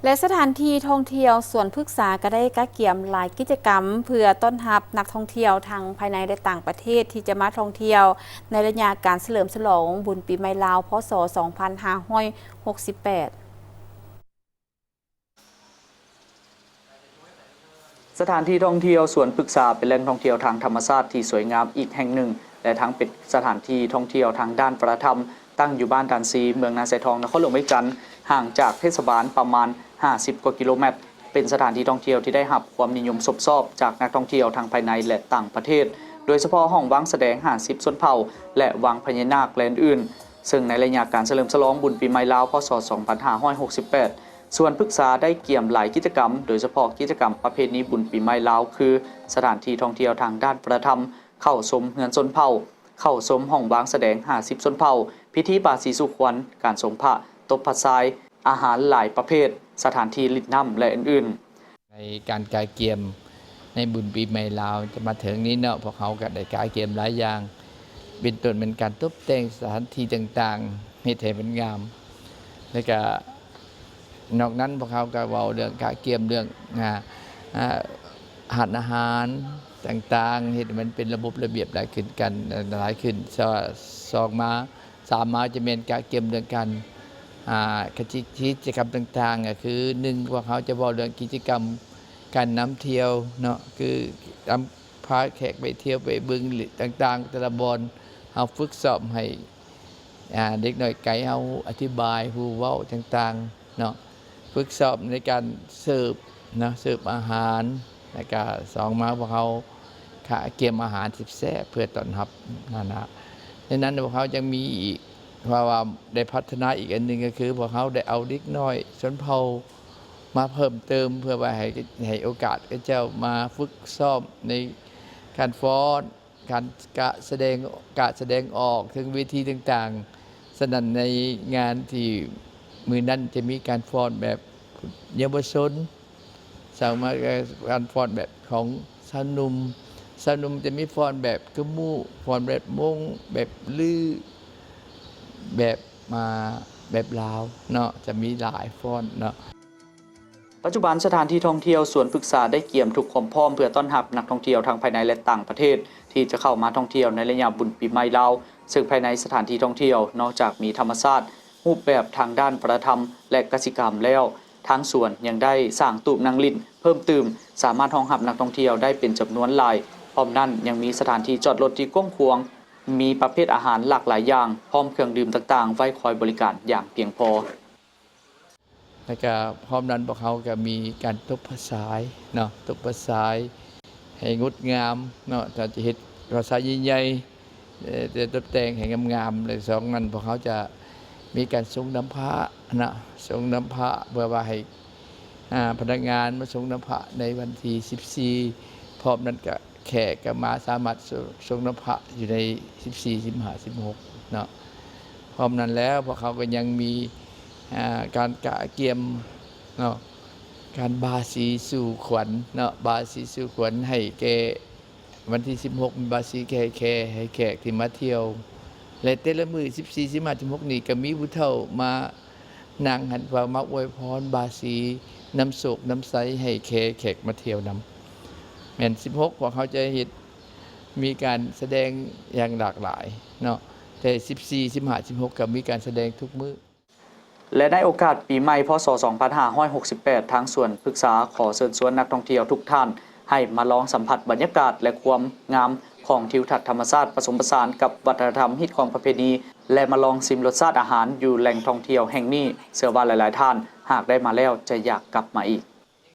และสถานที่ท่องเที่ยวสวนพฤกษาก็ได้กักเกี่ยมหลายกิจกรรมเพื่อต้อนรับนักท่องเที่ยวทั้งภายในและต่างประเทศที่จะมาท่องเที่ยวในระยะการเฉลิมฉลองบุญปีใหม่ลาวพ.ศ. 2568สถานที่ท่องเที่ยวสวนพฤกษาเป็นแหล่งท่องเที่ยวทางธรรมชาติที่สวยงามอีกแห่งหนึ่งและทั้งเป็นสถานที่ท่องเที่ยวทางด้านประธรรมตั้งอยู่บ้านด่านซีเมืองนาไซทองนครหลวงเวียงจันทร์ห่างจากเทศบาลประมาณ50 กว่ากิโลเมตรเป็นสถานที่ท่องเที่ยวที่ได้รับความนิยมชอบจากนักท่องเที่ยวทั้งภายในและต่างประเทศโดยเฉพาะห้องวังแสดง50ชนเผ่าและวังพญานาคและอื่นๆซึ่งในระยะการเฉลิมฉลองบุญปีใหม่ลาวพ.ศ. 2568ส่วนพฤกษาได้เกี่ยมหลายกิจกรรมโดยเฉพาะกิจกรรมประเพณีบุญปีใหม่ลาวคือสถานที่ท่องเที่ยวทางด้านประธรรมเข้าชมเฮือนชนเผ่าเข้าชมห้องวางแสดง50ชนเผ่าพิธีบาสีสุขวัญการทรงพระตบพระทรายอาหารหลายประเภทสถานที่ลิดน้ำและอื่นๆในการกายเกียมในบุญปีใหม่ลาวจะมาถึงนี้เนาะพวกเขาก็ได้กายเกียมหลายอย่างเป็นต้นเป็นการตกแต่งสถานที่ต่างๆให้มันงามและก็นอกนั้นพวกเขาก็เว้าเรื่องกายเกียมเรื่องอาหารต่างๆเห็นมันเป็นระบบระเบียบหลายขึ้นกันหลายขึ้น2 มา 3 มาจะเป็นกายเกียมเรื่องกันกิจกรรมต่างๆก็คือ1พวกเขาจะเว้าเรื่องกิจกรรมการนำเที่ยวเนาะคือพาแขกไปเที่ยวไปบึงต่างๆแต่ละบอนเอาฝึกซ้อมให้เด็กน้อยไกด์เอาอธิบายผู้เว้าต่างๆเนาะฝึกซ้อมในการเสิร์ฟนะเสิร์ฟอาหารแล้วก็2มาพวกเขาเกียมอาหารแซ่บเพื่อต้อนรับนะดังนั้นพวกเขายังมีอีกเพราะว่าได้พัฒนาอีกอันหนึ่งก็คือพวกเขาได้เอาเด็กน้อยชนเผ่ามาเพิ่มเติมเพื่อว่าให้โอกาสกับเจ้ามาฝึกซ้อมในการฟ้อนการแสดงออกถึงวิธีต่างๆสนั่นในงานที่มือนั้นจะมีการฟ้อนแบบเยาวชนสั่งมาการฟ้อนแบบของสาวหนุ่มจะมีฟ้อนแบบกระมู่ฟ้อนแบบมงแบบลือแบบลาวเนาะจะมีหลายฟ้อนเนาะปัจจุบันสถานที่ท่องเที่ยวสวนพฤกษาได้เกี่ยมทุกความพร้อมเพื่อต้อนรับนักท่องเที่ยวทั้งภายในและต่างประเทศที่จะเข้ามาท่องเที่ยวในระยะบุญปีใหม่ลาวซึ่งภายในสถานที่ท่องเที่ยวนอกจากมีธรรมชาติรูปแบบทางด้านประธรรมและกสิกรรมแล้วทางสวนยังได้สร้างตูบนางลิ้นเพิ่มเติมสามารถรองรับนักท่องเที่ยวได้เป็นจำนวนหลายพร้อมนั้นยังมีสถานที่จอดรถที่กว้างขวางมีประเภทอาหารหลากหลายอย่างพร้อมเครื่องดื่มต่างๆไว้คอยบริการอย่างเพียงพอแล้วก็พร้อมนั้นพวกเขาก็มีการตบภาษาเนาะตบภาษาให้งดงามเนาะจะเฮ็ดภาษาใหญ่ๆจะตบแต่งให้งามๆเลย2นั้นพวกเขาจะมีการส่งน้ำพระนะส่งน้ำพระเพื่อว่าให้พนักงานมาส่งน้ำพระในวันที่14พร้อมนั้นก็แขกก็มาสามารถส่งน้ำพระอยู่ใน14 15 16เนาะพร้อมนั้นแล้วพวกเขาก็ยังมีการกะเกียมเนาะการบาสีสู่ขวัญเนาะบาสีสู่ขวัญให้แก่วันที่16มีบาสีแก่ให้แขกที่มาเที่ยวและแต่ละมื้อ14 15 16นี่ก็มีผู้เฒ่ามานั่งหันว่ามาอวยพรบาสีน้ำโศกน้ำใสให้แขกมาเที่ยวนำแม่น16พวกเขาจะเฮ็ดมีการแสดงอย่างหลากหลายเนาะแต่14 15 16ก็มีการแสดงทุกมื้อและในโอกาสปีใหม่พ.ศ. 2568ทางสวนพฤกษาขอเชิญชวนนักท่องเที่ยวทุกท่านให้มาลองสัมผัสบรรยากาศและความงามของทิวทัศน์ธรรมชาติผสมผสานกับวัฒนธรรมฮิตของประเพณีและมาลองชิมรสชาติอาหารอยู่แหล่งท่องเที่ยวแห่งนี้เชื่อว่าหลายๆท่านหากได้มาแล้วจะอยากกลับมาอีก